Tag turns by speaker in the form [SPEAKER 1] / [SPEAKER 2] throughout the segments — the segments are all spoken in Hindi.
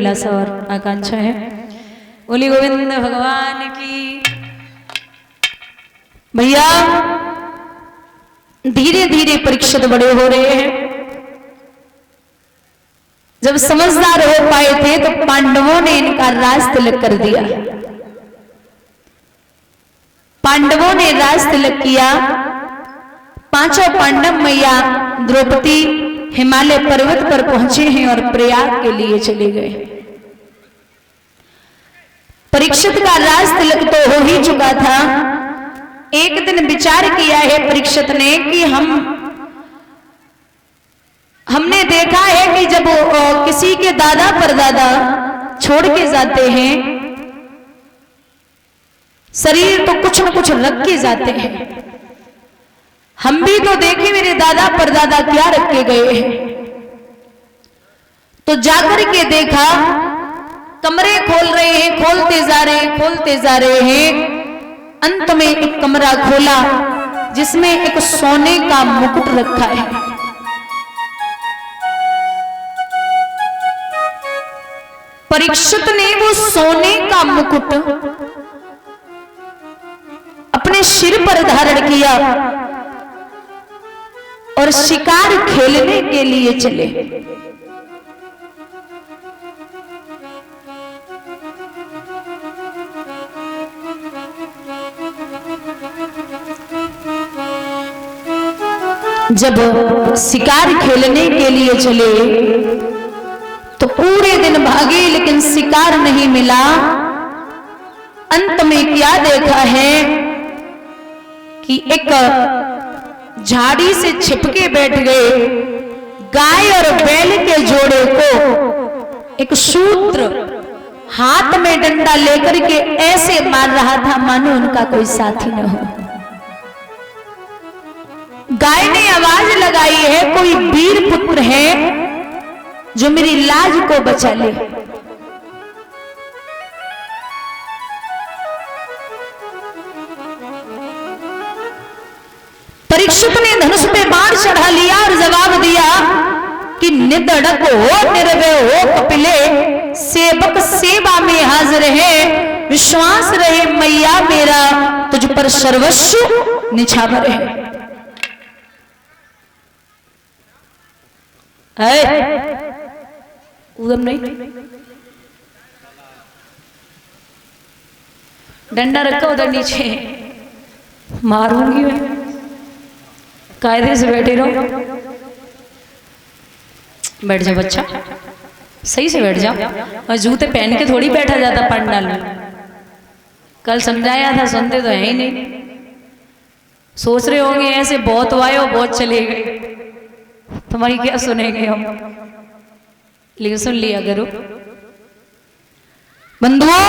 [SPEAKER 1] अभिलाषा और आकांक्षा है। बोली गोविंद भगवान की। भैया धीरे धीरे परीक्षित बड़े हो रहे हैं। जब समझदार हो पाए थे तो पांडवों ने इनका राज तिलक कर दिया। पांडवों ने राज तिलक किया। पांचों पांडव मैया द्रौपदी हिमालय पर्वत पर पहुंचे हैं और प्रयाग के लिए चले गए। परीक्षित का राज तिलक तो हो ही चुका था। एक दिन विचार किया है परीक्षित ने कि हमने देखा है कि जब किसी के दादा परदादा छोड़ के जाते हैं शरीर तो कुछ न कुछ रख के जाते हैं। हम भी तो देखे मेरे दादा परदादा क्या रख के गए हैं। तो जाकर के देखा कमरे खोल रहे हैं, खोलते जा रहे हैं। अंत में एक कमरा खोला जिसमें एक सोने का मुकुट रखा है। परीक्षित ने वो सोने का मुकुट अपने सिर पर धारण किया और शिकार खेलने के लिए चले। जब शिकार खेलने के लिए चले तो पूरे दिन भागे लेकिन शिकार नहीं मिला। अंत में क्या देखा है कि एक झाड़ी से छिपके बैठ गए। गाय और बैल के जोड़े को एक शूद्र हाथ में डंडा लेकर के ऐसे मार रहा था मानो उनका कोई साथी न हो। गाय ने आवाज लगाई है कोई वीर पुत्र है जो मेरी लाज को बचा ले। परीक्षित ने धनुष पे बाण चढ़ा लिया और जवाब दिया कि निधड़क हो निर्भय हो कपिले, सेवक सेवा में हाजिर है। विश्वास रहे मैया मेरा तुझ पर सर्वस्व निछावर है। उदम नहीं डंडा रखा उधर नीचे मारूंगी मैं। कायदे से बैठे रहो। बैठ जा बच्चा, सही से बैठ जा। और जूते पहन के थोड़ी बैठा जाता पंडाल में। कल समझाया था, सुनते तो है ही नहीं। सोच रहे होंगे ऐसे बहुत आए और बहुत चले गए, तुम्हारी क्या सुनेंगे हम। लेकिन सुन लिया करो बंधुओं।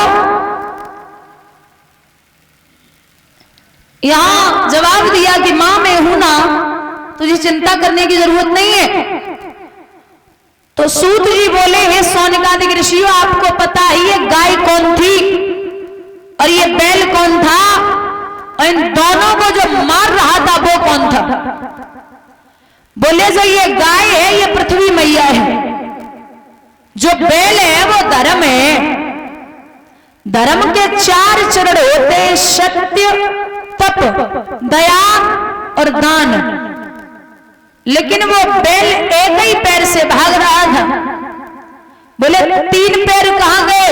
[SPEAKER 1] यहां जवाब दिया कि मां मैं हूं ना, तुझे चिंता करने की जरूरत नहीं है। तो सूत जी बोले हे सौनकादिक ऋषियों, आपको पता ही ये गाय कौन थी और ये बैल कौन था और इन दोनों को जो मार रहा था वो कौन था? बोले जो ये गाय है ये पृथ्वी मैया है, जो बैल है वो धर्म है। धर्म के 4 चरण होते हैं, सत्य, तप, दया और दान। लेकिन वो बैल एक ही पैर से भाग रहा था। बोले 3 पैर कहां गए?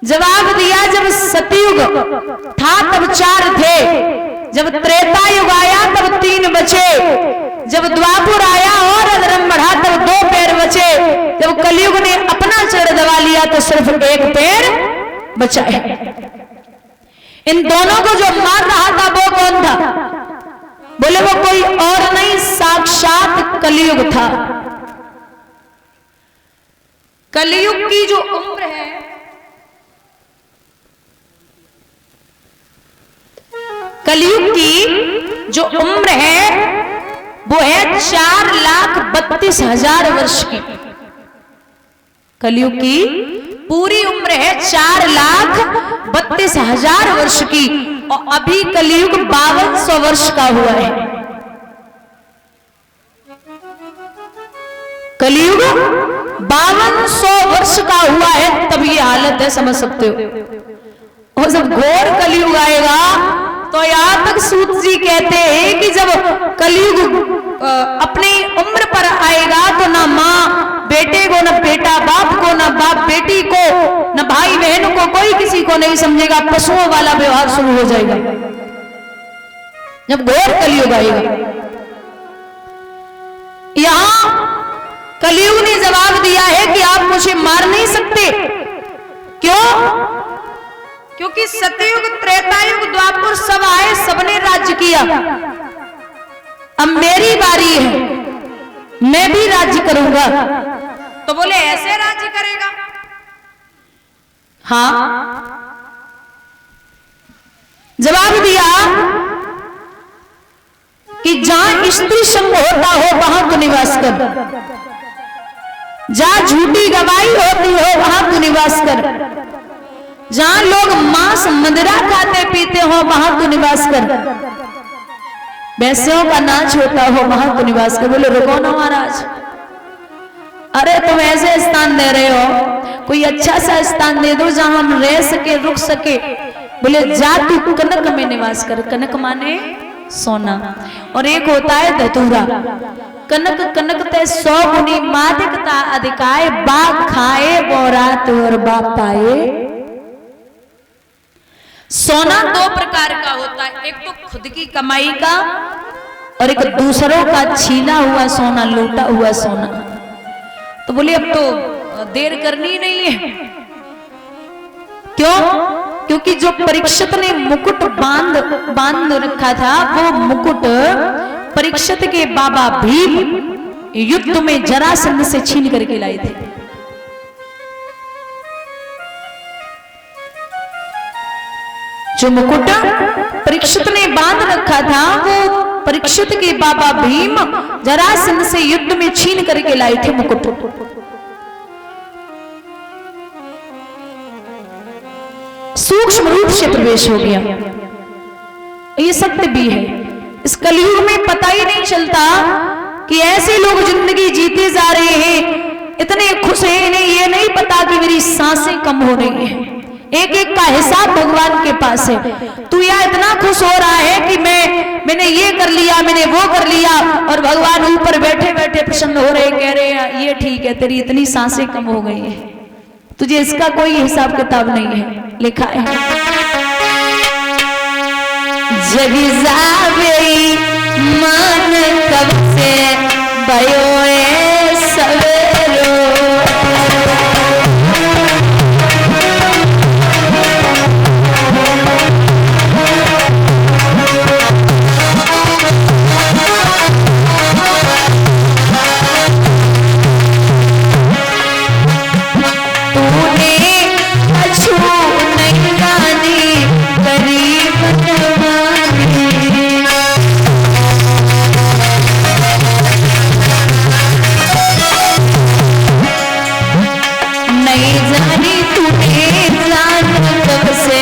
[SPEAKER 1] जवाब दिया जब सतयुग था तब 4 थे, जब त्रेता युग आया तब 3 बचे, जब द्वापुर आया और अधर्म बढ़ा तब 2 पैर बचे, जब कलयुग ने अपना चरण दबा लिया तो सिर्फ 1 पैर बचा है। इन दोनों को जो मार रहा था वो कौन था? बोले वो कोई और नहीं, साक्षात कलयुग था। कलयुग की जो उम्र है, कलयुग की जो उम्र है वो है 4,32,000 वर्ष की। कलयुग की पूरी उम्र है 4,32,000 वर्ष की और अभी कलयुग 5200 वर्ष का हुआ है। कलयुग 5200 वर्ष का हुआ है, तब ये हालत है, समझ सकते हो। और जब घोर कलयुग आएगा तो यहां तक सूत जी कहते हैं कि जब कलयुग अपनी उम्र पर आएगा तो ना माँ बेटे को, ना बेटा बाप को, ना बाप बेटी को, ना भाई बहन को, कोई किसी को नहीं समझेगा। पशुओं वाला व्यवहार शुरू हो जाएगा जब घोर कलयुग आएगा। यहां कलयुग ने जवाब दिया है कि आप मुझे मार नहीं सकते। क्यों? क्योंकि सतयुग, त्रेतायुग, द्वापर सब आए, सबने राज्य किया। अब मेरी बारी है, मैं भी राज्य करूंगा। तो बोले ऐसे राज्य करेगा? हाँ, जवाब दिया कि जहां स्त्री संग होता हो वहां तू निवास कर, जहां झूठी गवाही होती हो वहां तू निवास कर, जहां लोग मांस मदिरा खाते पीते हो वहां तू निवास कर, वैश्यों का नाच होता हो वहां तू निवास कर। बोले रुको ना महाराज, अरे तुम ऐसे स्थान दे रहे हो, कोई अच्छा सा स्थान दे दो जहां हम रह सके, रुक सके। बोले जा तू कनक में निवास कर। कनक माने सोना, और एक होता है धतूरा। कनक कनक ते 100 गुनी मादिकता अधिकाय, बाग खाए वो रात और बाप पाए। सोना 2 प्रकार का होता है, एक तो खुद की कमाई का और एक दूसरों का छीना हुआ सोना, लूटा हुआ सोना। तो बोले अब तो देर करनी नहीं है। क्यों? क्योंकि जो परीक्षित ने मुकुट बांध रखा था, वो मुकुट परीक्षित के बाबा भीम युद्ध में जरासंध से छीन करके लाए थे। जो मुकुट परीक्षित ने बांध रखा था, वो परीक्षित के बाबा भीम जरासंध से युद्ध में छीन करके लाए थे मुकुट। सूक्ष्म रूप से प्रवेश हो गया। ये सत्य भी है। इस कलयुग में पता ही नहीं चलता कि ऐसे लोग जिंदगी जीते जा रहे हैं, इतने खुश हैं, इन्हें ये नहीं पता कि मेरी सांसें कम हो रही हैं। एक एक का हिसाब भगवान के पास है। तू या इतना खुश हो रहा है कि मैंने ये कर लिया, मैंने वो कर लिया, और भगवान ऊपर बैठे बैठे प्रसन्न हो रहे, कह रहे हैं ये ठीक है, तेरी इतनी सांसें कम हो गई है, तुझे इसका कोई हिसाब किताब नहीं है। लिखा है जगी जावे मन कब से भयो सवेरो, नहीं जानी तूने जान कब से